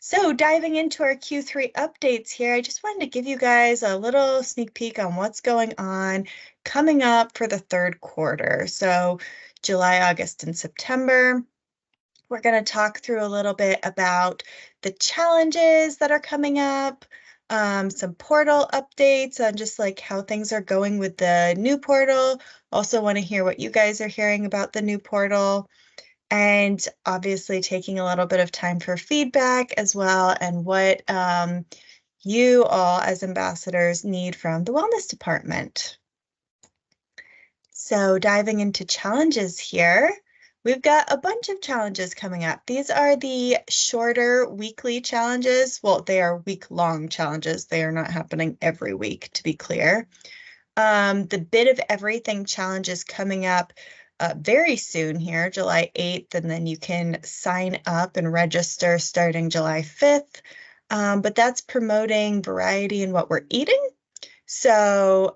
So diving into our Q3 updates here, I just wanted to give you guys a little sneak peek on what's going on coming up for the third quarter. So July, August, and September. We're going to talk through a little bit about the challenges that are coming up, some portal updates on just like how things are going with the new portal. Also want to hear what you guys are hearing about the new portal. And obviously taking a little bit of time for feedback as well, and what you all as ambassadors need from the wellness department. So diving into challenges here, we've got a bunch of challenges coming up. These are the shorter weekly challenges. Well, they are week-long challenges. They are not happening every week, to be clear. The Bit of Everything challenge is coming up very soon here, July 8th, and then you can sign up and register starting July 5th. But that's promoting variety in what we're eating. So,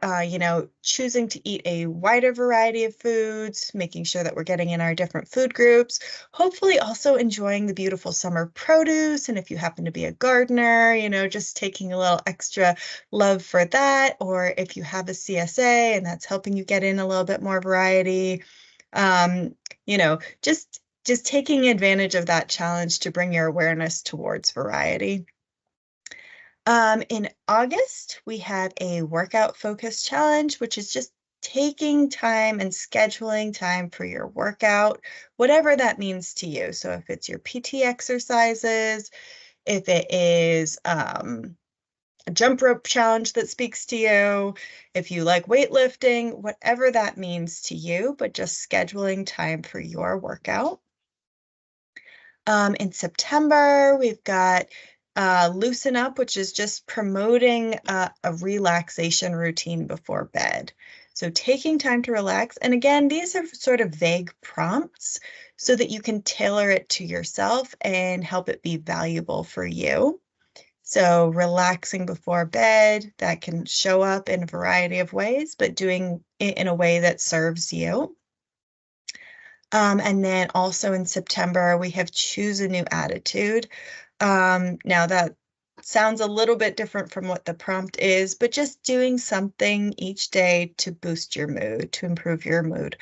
choosing to eat a wider variety of foods, making sure that we're getting in our different food groups, hopefully also enjoying the beautiful summer produce. And if you happen to be a gardener, just taking a little extra love for that. Or if you have a CSA and that's helping you get in a little bit more variety, um, just taking advantage of that challenge to bring your awareness towards variety. In August, we have a workout focus challenge, which is just taking time and scheduling time for your workout, whatever that means to you. So if it's your PT exercises, if it is a jump rope challenge that speaks to you, if you like weightlifting, whatever that means to you, but just scheduling time for your workout. In September, we've got Loosen Up, which is just promoting a relaxation routine before bed. So taking time to relax. And again, these are sort of vague prompts so that you can tailor it to yourself and help it be valuable for you. So relaxing before bed, that can show up in a variety of ways, but doing it in a way that serves you. And then also in September, we have Choose a New Attitude. Now that sounds a little bit different from what the prompt is, but just doing something each day to boost your mood, to improve your mood.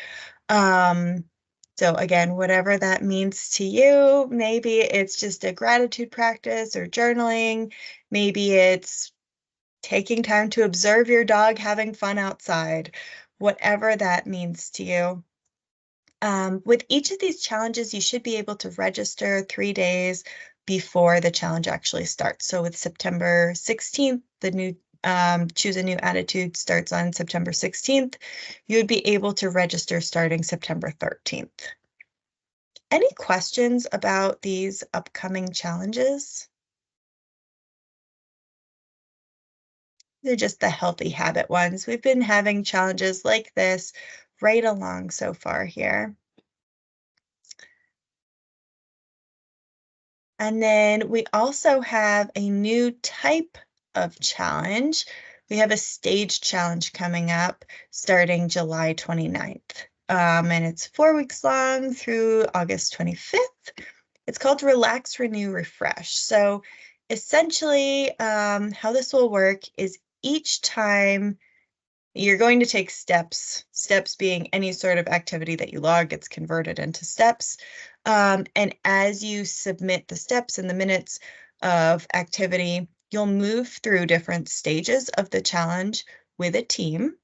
So again, whatever that means to you, maybe it's just a gratitude practice or journaling. Maybe it's taking time to observe your dog having fun outside, whatever that means to you. With each of these challenges, you should be able to register 3 days before the challenge actually starts. So with September 16th, the new Choose a New Attitude starts on September 16th. You would be able to register starting September 13th. Any questions about these upcoming challenges? They're just the healthy habit ones. We've been having challenges like this right along so far here. And then we also have a new type of challenge. We have a stage challenge coming up starting July 29th. And it's 4 weeks long through August 25th. It's called Relax, Renew, Refresh. So essentially, how this will work is each time you're going to take steps being any sort of activity that you log gets converted into steps. And as you submit the steps and the minutes of activity, you'll move through different stages of the challenge with a team.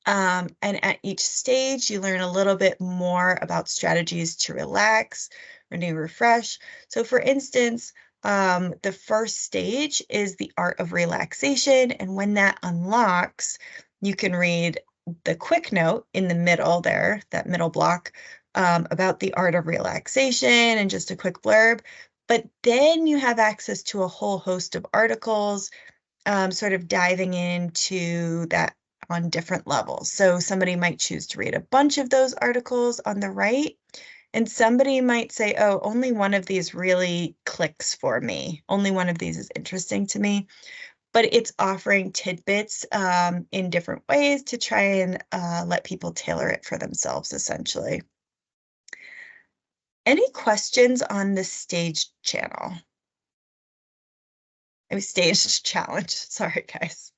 And at each stage, you learn a little bit more about strategies to relax, renew, refresh. So for instance, the first stage is the art of relaxation. And when that unlocks, you can read the quick note in the middle there, that middle block, about the art of relaxation and just a quick blurb. But then you have access to a whole host of articles, sort of diving into that on different levels. So somebody might choose to read a bunch of those articles on the right, and somebody might say, oh, only one of these really clicks for me. Only one of these is interesting to me. But it's offering tidbits in different ways to try and let people tailor it for themselves, essentially. Any questions on the stage channel? I mean, staged challenge. Sorry, guys.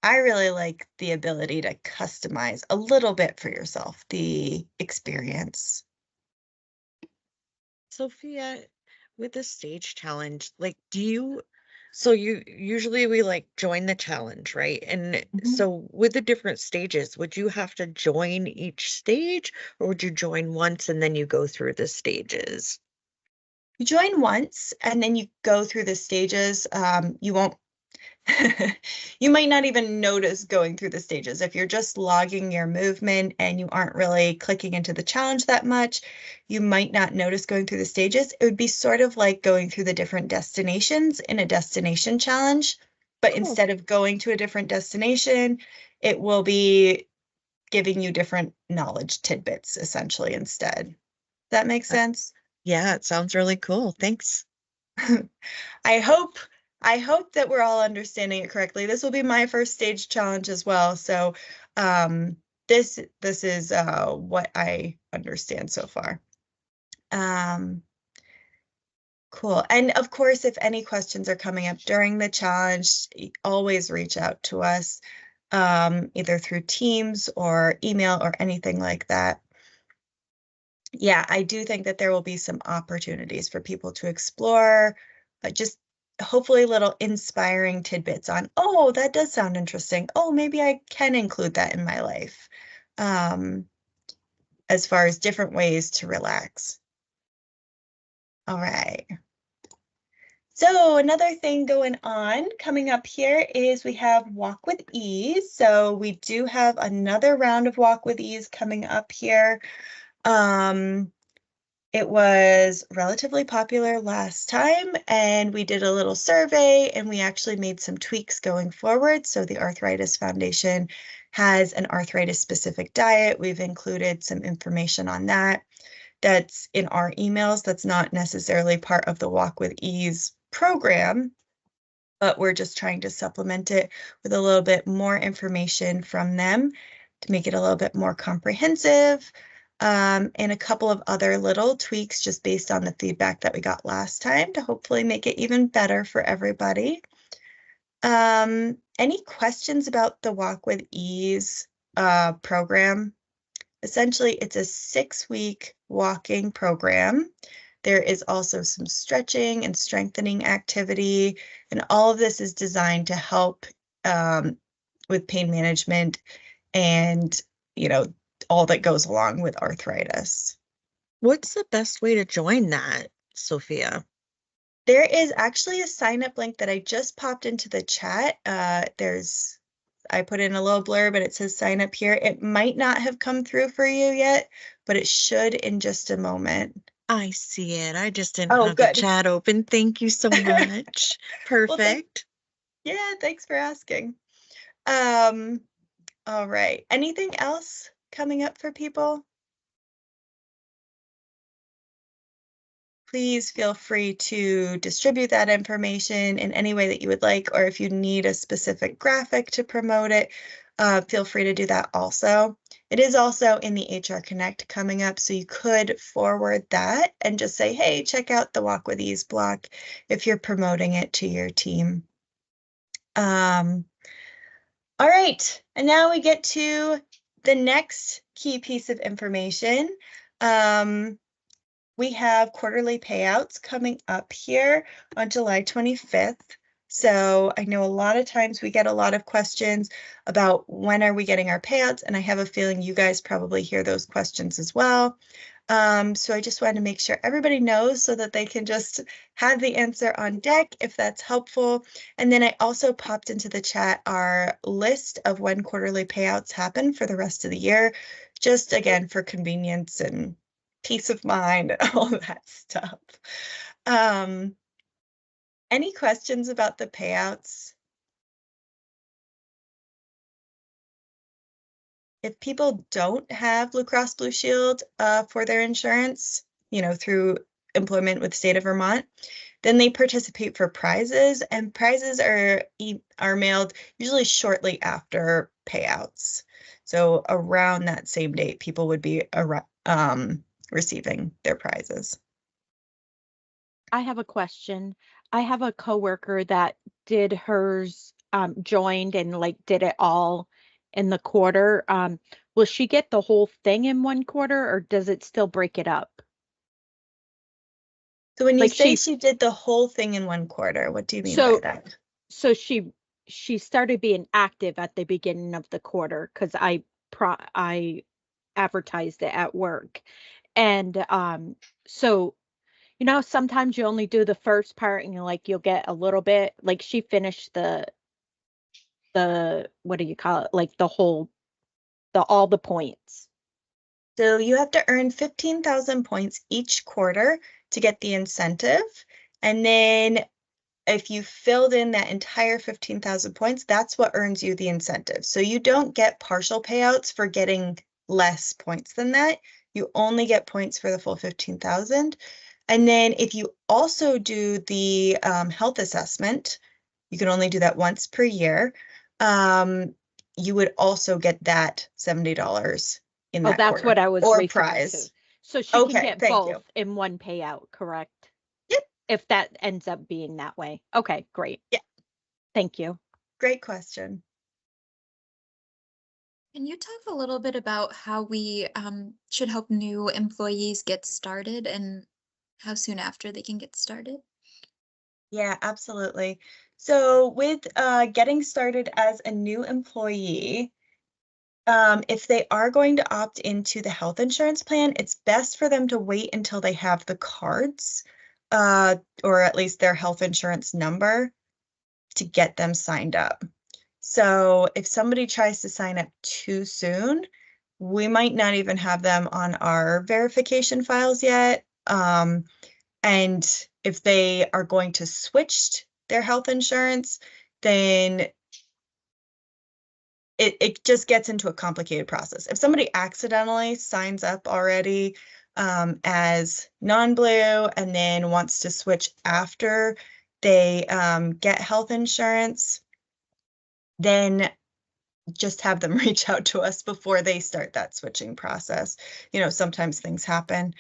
I really like the ability to customize a little bit for yourself, the experience. Sophia, with the stage challenge, like, so you usually we like join the challenge, right? And Mhm. so with the different stages, would you have to join each stage or would you join once and then you go through the stages? You join once and then you go through the stages. You won't you might not even notice going through the stages. If you're just logging your movement and you aren't really clicking into the challenge that much, you might not notice going through the stages. It would be sort of like going through the different destinations in a destination challenge, but Oh, instead of going to a different destination, it will be giving you different knowledge tidbits essentially instead. That makes uh, sense? yeah, it sounds really cool. Thanks. I hope I hope that we're all understanding it correctly. This will be my first stage challenge as well. So this is what I understand so far. Um, cool. And of course, if any questions are coming up during the challenge, always reach out to us, either through Teams or email or anything like that. Yeah, I do think that there will be some opportunities for people to explore, just hopefully little inspiring tidbits on, oh, that does sound interesting. Oh, maybe I can include that in my life, um, as far as different ways to relax. All right. So another thing going on coming up here is we have Walk with Ease. So we do have another round of Walk with Ease coming up here. Um, It was relatively popular last time, and we did a little survey and we actually made some tweaks going forward. So the Arthritis Foundation has an arthritis specific diet. We've included some information on that. That's in our emails. That's not necessarily part of the Walk with Ease program, but we're just trying to supplement it with a little bit more information from them to make it a little bit more comprehensive, and a couple of other little tweaks just based on the feedback that we got last time to hopefully make it even better for everybody. Any questions about the Walk with Ease program? Essentially, it's a 6-week walking program. There is also some stretching and strengthening activity, and all of this is designed to help um, with pain management and, you know, all that goes along with arthritis. What's the best way to join that, Sophia? There is actually a sign up link that I just popped into the chat. I put in a little blurb and it says sign up here. It might not have come through for you yet, but it should in just a moment. I see it. I just didn't Oh, have the good. chat open. Thank you so much. Well, Perfect. thanks for asking. Um, all right. Anything else coming up for people? Please feel free to distribute that information in any way that you would like, or if you need a specific graphic to promote it, feel free to do that also. It is also in the HR Connect coming up, so you could forward that and just say, hey, check out the Walk with Ease block if you're promoting it to your team. Um, all right, and now we get to the next key piece of information. We have quarterly payouts coming up here on July 25th. So I know a lot of times we get a lot of questions about when are we getting our payouts, and I have a feeling you guys probably hear those questions as well. So I just wanted to make sure everybody knows so that they can just have the answer on deck if that's helpful. And then I also popped into the chat our list of when quarterly payouts happen for the rest of the year, just again for convenience and peace of mind and all that stuff. Um, any questions about the payouts? If people don't have Blue Cross Blue Shield for their insurance, through employment with the state of Vermont, then they participate for prizes, and prizes are mailed usually shortly after payouts. So around that same date, people would be receiving their prizes. I have a question. I have a coworker that did hers, joined and like did it all in the quarter. Will she get the whole thing in one quarter or does it still break it up? So when you Like say she, she did the whole thing in one quarter, what do you mean by so that? so she started being active at the beginning of the quarter because I advertised it at work. And so sometimes you only do the first part and you'll get a little bit, like she finished the what do you call it? Like the all the points. So you have to earn 15,000 points each quarter to get the incentive. And then if you filled in that entire 15,000 points, that's what earns you the incentive. So you don't get partial payouts for getting less points than that. You only get points for the full 15,000. And then if you also do the health assessment, you can only do that once per year. You would also get that $70 in Oh, that that's quarter what I was or referring to. prize. So she can Okay, get thank you. both in one payout, correct? Yep. If that ends up being that way. Okay, great. Yeah, Thank you. great question. Can you talk a little bit about how we should help new employees get started and how soon after they can get started? Yeah, absolutely. So with getting started as a new employee, if they are going to opt into the health insurance plan, it's best for them to wait until they have the cards, or at least their health insurance number to get them signed up. So if somebody tries to sign up too soon, we might not even have them on our verification files yet. And if they are going to switch their health insurance, then it just gets into a complicated process. If somebody accidentally signs up already as non-blue and then wants to switch after they get health insurance, then just have them reach out to us before they start that switching process. Sometimes things happen.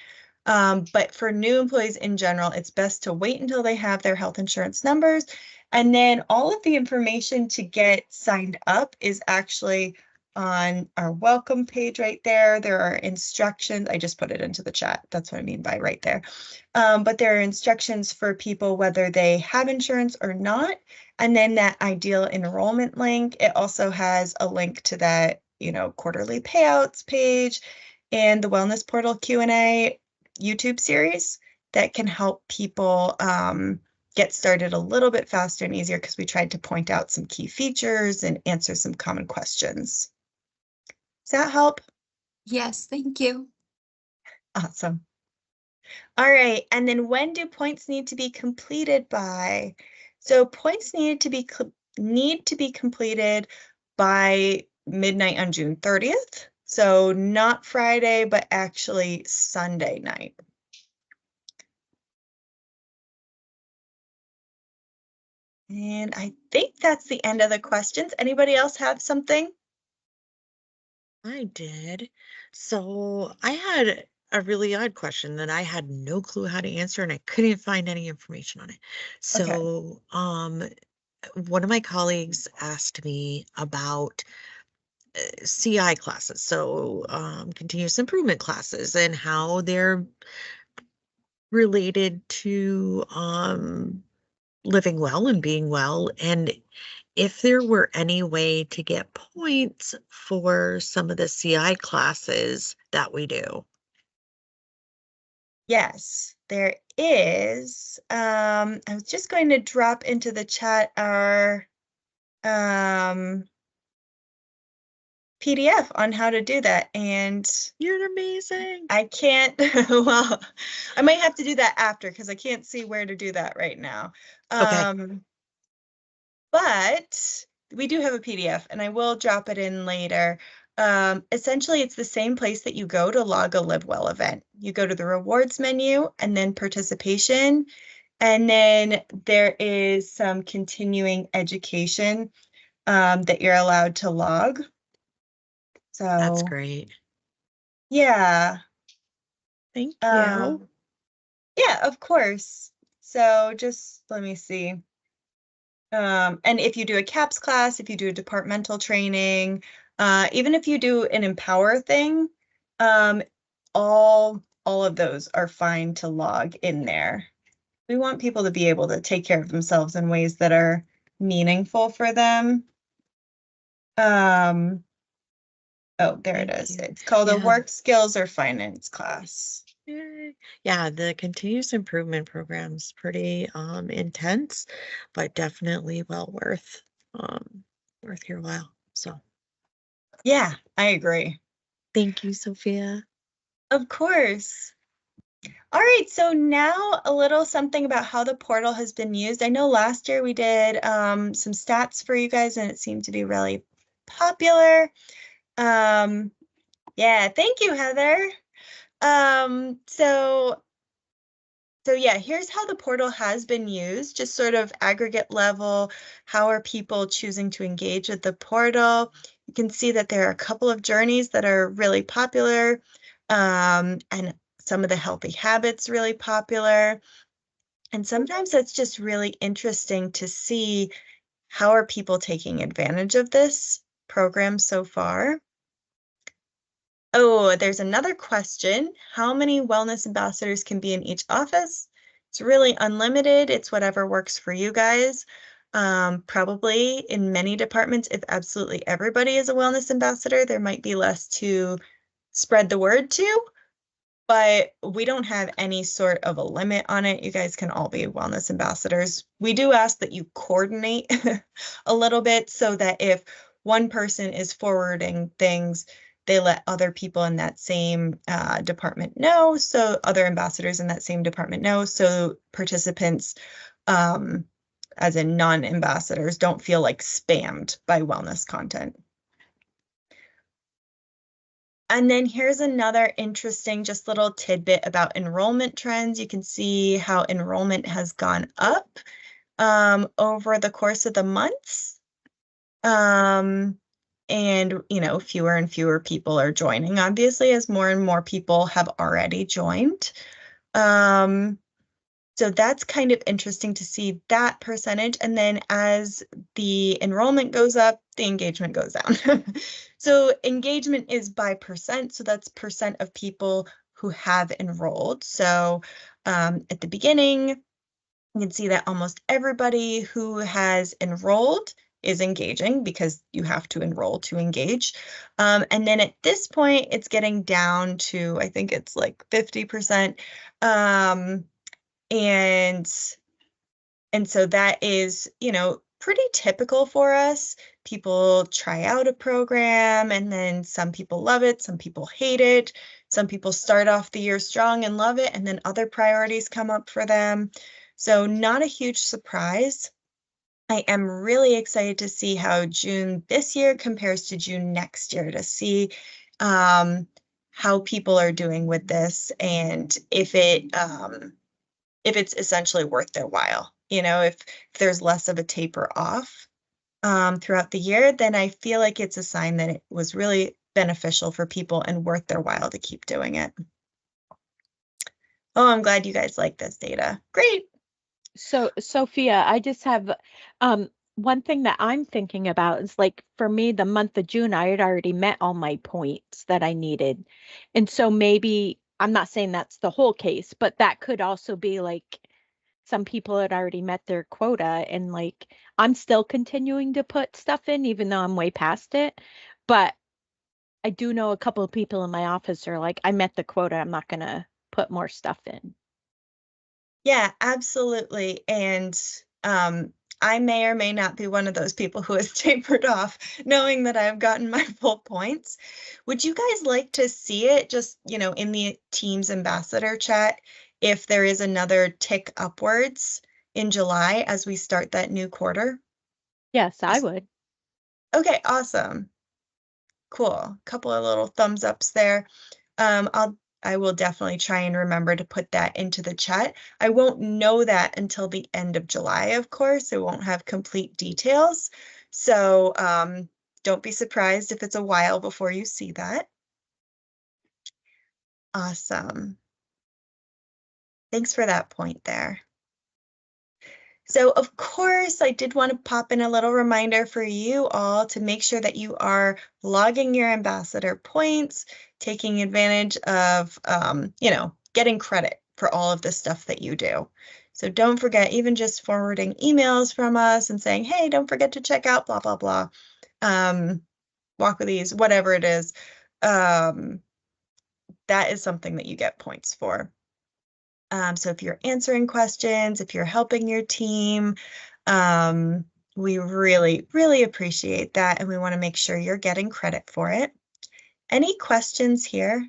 But for new employees in general, it's best to wait until they have their health insurance numbers. And then all of the information to get signed up is actually on our welcome page right there. There are instructions. I just put it into the chat. That's what I mean by right there. But there are instructions for people whether they have insurance or not. And then that ideal enrollment link, it also has a link to that, quarterly payouts page and the wellness portal Q&A YouTube series that can help people get started a little bit faster and easier because we tried to point out some key features and answer some common questions. Does that help? Yes, thank you. Awesome. All right, and then when do points need to be completed by? So points need to be completed by midnight on June 30th. So not Friday, but actually Sunday night. And I think that's the end of the questions. Anybody else have something? I did. So I had a really odd question that I had no clue how to answer and I couldn't find any information on it. Okay. So, one of my colleagues asked me about CI classes, so continuous improvement classes, and how they're related to living well and being well, and if there were any way to get points for some of the CI classes that we do. Yes, there is. I was just going to drop into the chat our PDF on how to do that. And You're amazing. I can't, well, I might have to do that after because I can't see where to do that right now. Okay. But we do have a PDF and I will drop it in later. Essentially, it's the same place that you go to log a Live Well event. You go to the rewards menu and then participation. And then there is some continuing education that you're allowed to log. That's So, great. yeah. Thank you. Yeah, of course. So just let me see. And if you do a CAPS class, if you do a departmental training, even if you do an Empower thing, all of those are fine to log in there. We want people to be able to take care of themselves in ways that are meaningful for them. Oh, there it Thank is. you. It's called a Yeah. work skills or finance class. Yay. Yeah, the continuous improvement program's pretty intense, but definitely well worth your while. So Yeah, I agree. thank you, Sophia. Of course. All right, so now a little something about how the portal has been used. I know last year we did some stats for you guys and it seemed to be really popular. Yeah, thank you, Heather. So yeah, here's how the portal has been used, just sort of aggregate level. How are people choosing to engage with the portal? You can see that there are a couple of journeys that are really popular, and some of the healthy habits really popular. And sometimes it's just really interesting to see how are people taking advantage of this program so far. Oh, there's another question. How many wellness ambassadors can be in each office? It's really unlimited. It's whatever works for you guys. Probably in many departments, if absolutely everybody is a wellness ambassador, there might be less to spread the word to, but we don't have any sort of a limit on it. You guys can all be wellness ambassadors. We do ask that you coordinate a little bit so that if one person is forwarding things, they let other people in that same department know, so other ambassadors in that same department know, so participants, as in non-ambassadors, don't feel like spammed by wellness content. And then here's another interesting just little tidbit about enrollment trends. You can see how enrollment has gone up over the course of the months. And, you know, fewer and fewer people are joining, obviously, as more and more people have already joined. So that's kind of interesting to see that percentage. And then as the enrollment goes up, the engagement goes down. So engagement is by percent. So that's percent of people who have enrolled. So at the beginning, you can see that almost everybody who has enrolled is engaging because you have to enroll to engage. And then at this point, it's getting down to, I think it's like 50%. And so that is, you know, pretty typical for us. People try out a program and then some people love it, some people hate it. Some people start off the year strong and love it, and then other priorities come up for them. So not a huge surprise. I am really excited to see how June this year compares to June next year, to see how people are doing with this and if it's essentially worth their while. You know, if there's less of a taper off throughout the year, then I feel like it's a sign that it was really beneficial for people and worth their while to keep doing it. Oh, I'm glad you guys like this data. Great. So, Sophia, I just have one thing that I'm thinking about is like for me, the month of June, I had already met all my points that I needed. And so maybe I'm not saying that's the whole case, but that could also be like some people had already met their quota and like I'm still continuing to put stuff in even though I'm way past it. But I do know a couple of people in my office are like, I met the quota, I'm not gonna put more stuff in. Yeah, absolutely. And I may or may not be one of those people who has tapered off, knowing that I've gotten my full points. Would you guys like to see it just, you know, in the Teams ambassador chat, if there is another tick upwards in July as we start that new quarter? Yes, I would. Okay, awesome. Cool. Couple of little thumbs ups there. I will definitely try and remember to put that into the chat. I won't know that until the end of July, of course. I won't have complete details. So don't be surprised if it's a while before you see that. Awesome. Thanks for that point there. So of course, I did want to pop in a little reminder for you all to make sure that you are logging your ambassador points, taking advantage of, getting credit for all of the stuff that you do. So don't forget, even just forwarding emails from us and saying, hey, don't forget to check out blah, blah, blah. Walk with Ease, whatever it is. That is something that you get points for. So if you're answering questions, if you're helping your team, we really, really appreciate that. And we want to make sure you're getting credit for it. Any questions here?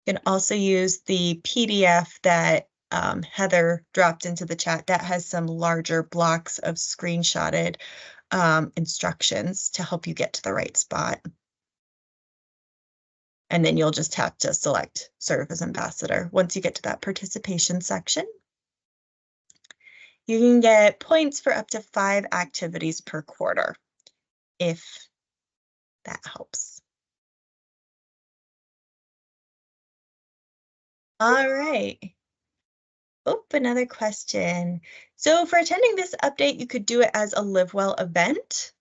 You can also use the PDF that Heather dropped into the chat that has some larger blocks of screenshotted instructions to help you get to the right spot. And then you'll just have to select serve as ambassador. Once you get to that participation section, you can get points for up to 5 activities per quarter, if that helps. All right. Oh, another question. So for attending this update, you could do it as a Live Well event.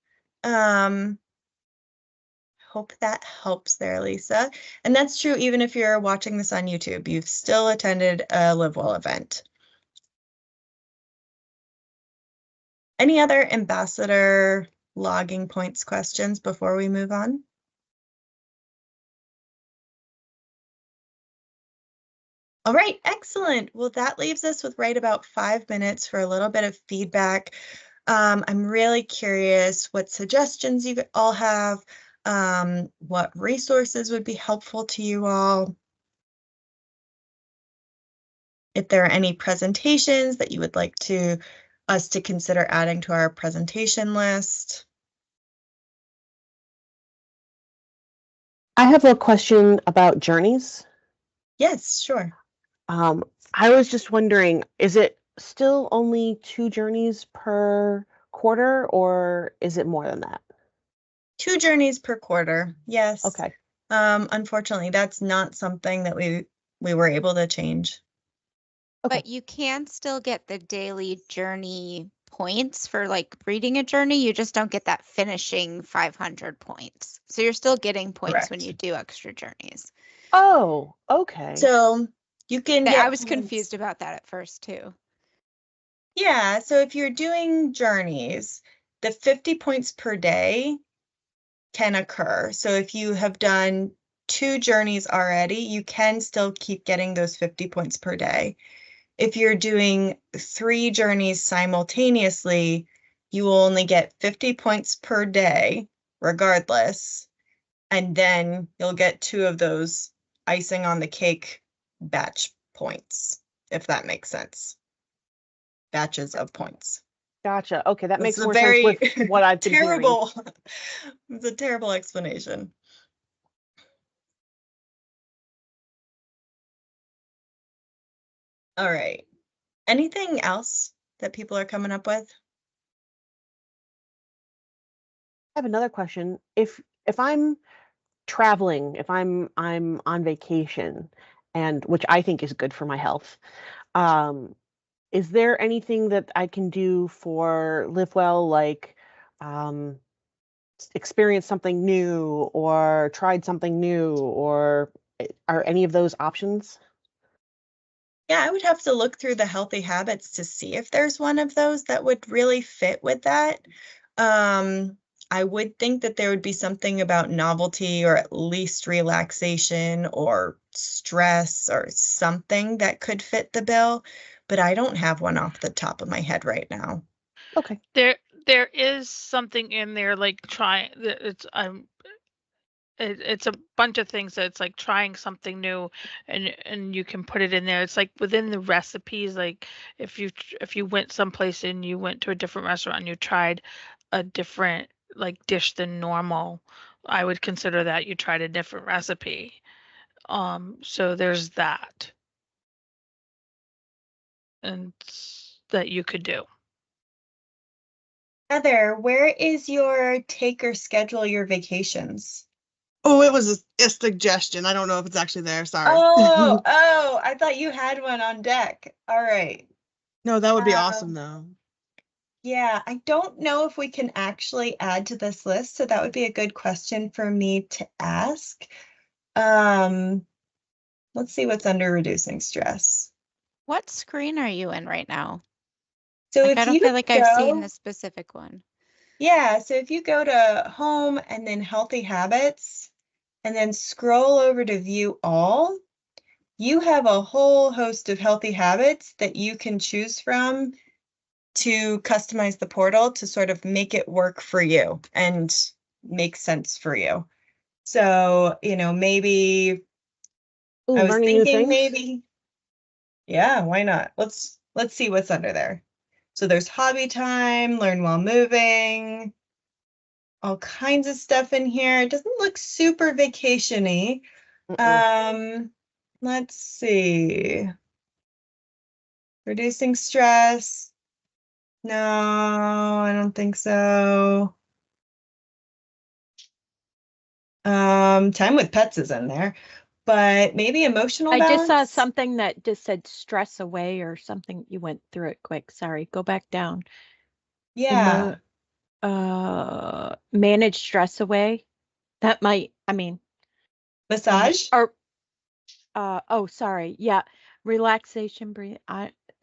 Hope that helps there, Lisa. And that's true even if you're watching this on YouTube, you've still attended a Live Well event. Any other ambassador logging points questions before we move on? All right, excellent. Well, that leaves us with right about 5 minutes for a little bit of feedback. I'm really curious what suggestions you all have, what resources would be helpful to you all. If there are any presentations that you would like us to consider adding to our presentation list. I have a question about journeys. Yes, sure. I was just wondering, is it still only 2 journeys per quarter, or is it more than that? 2 journeys per quarter, yes. Okay. Unfortunately, that's not something that we were able to change. Okay. But you can still get the daily journey points for like reading a journey. You just don't get that finishing 500 points. So you're still getting points when Correct. you do extra journeys. Oh, okay. So you can get I was points. confused about that at first too. Yeah, so if you're doing journeys, the 50 points per day can occur. So if you have done 2 journeys already, you can still keep getting those 50 points per day. If you're doing 3 journeys simultaneously, you will only get 50 points per day, regardless. And then you'll get 2 of those icing on the cake batch points, if that makes sense. Batches of points. Gotcha. Okay, that makes It's a more very sense with what I've been hearing. terrible. It's a terrible explanation. All right. Anything else that people are coming up with? I have another question. If I'm traveling, if I'm on vacation, and which I think is good for my health, is there anything that I can do for Live Well, like experience something new or tried something new, or are any of those options? Yeah, I would have to look through the healthy habits to see if there's one of those that would really fit with that. I would think that there would be something about novelty or at least relaxation or stress or something that could fit the bill, but I don't have one off the top of my head right now. Okay. There is something in there like it's a bunch of things that's like trying something new, and you can put it in there. It's like within the recipes, like if you went someplace and you went to a different restaurant and you tried a different like dish than normal, I would consider that you tried a different recipe. So there's that, and that you could do. Heather, where is your take or schedule your vacations? Oh, it was a suggestion. I don't know if it's actually there. Sorry. Oh, I thought you had one on deck. All right. No, that would be Um, awesome though. Yeah, I don't know if we can actually add to this list, so that would be a good question for me to ask. Let's see what's under reducing stress. What screen are you in right now? So Like, if I don't you feel like I've seen go, the specific one. yeah, so if you go to home and then healthy habits and then scroll over to view all, you have a whole host of healthy habits that you can choose from to customize the portal to sort of make it work for you and make sense for you. So, maybe Ooh, I was learning new thinking things. yeah, why not? Let's see what's under there. So there's hobby time, learn while moving, all kinds of stuff in here. It doesn't look super vacation-y. Let's see. Reducing stress. No, I don't think so. Time with pets is in there, but maybe emotional I just saw balance. something that just said stress away or something. You went through it quick. Sorry. Go back down. Yeah, Manage stress away. That might, I mean, massage. or oh, sorry. Yeah. Relaxation, breathe.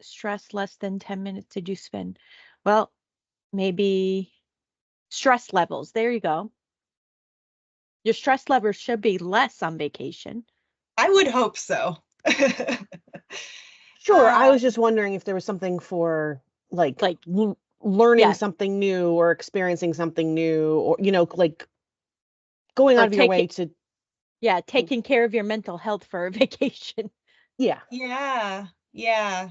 Stress less than 10 minutes did you spend? Well, maybe stress levels. There you go. Your stress levels should be less on vacation. I would hope so. Sure, I was Um, just wondering if there was something for like Like, learning yeah, something new or experiencing something new, or like going out or of your way to taking care of your mental health for a vacation. yeah. yeah.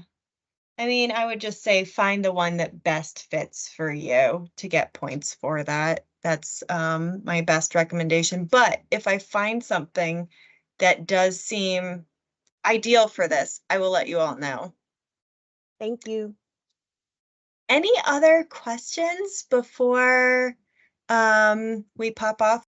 I mean, I would just say find the one that best fits for you to get points for that. That's my best recommendation. But if I find something that does seem ideal for this, I will let you all know. Thank you. Any other questions before we pop off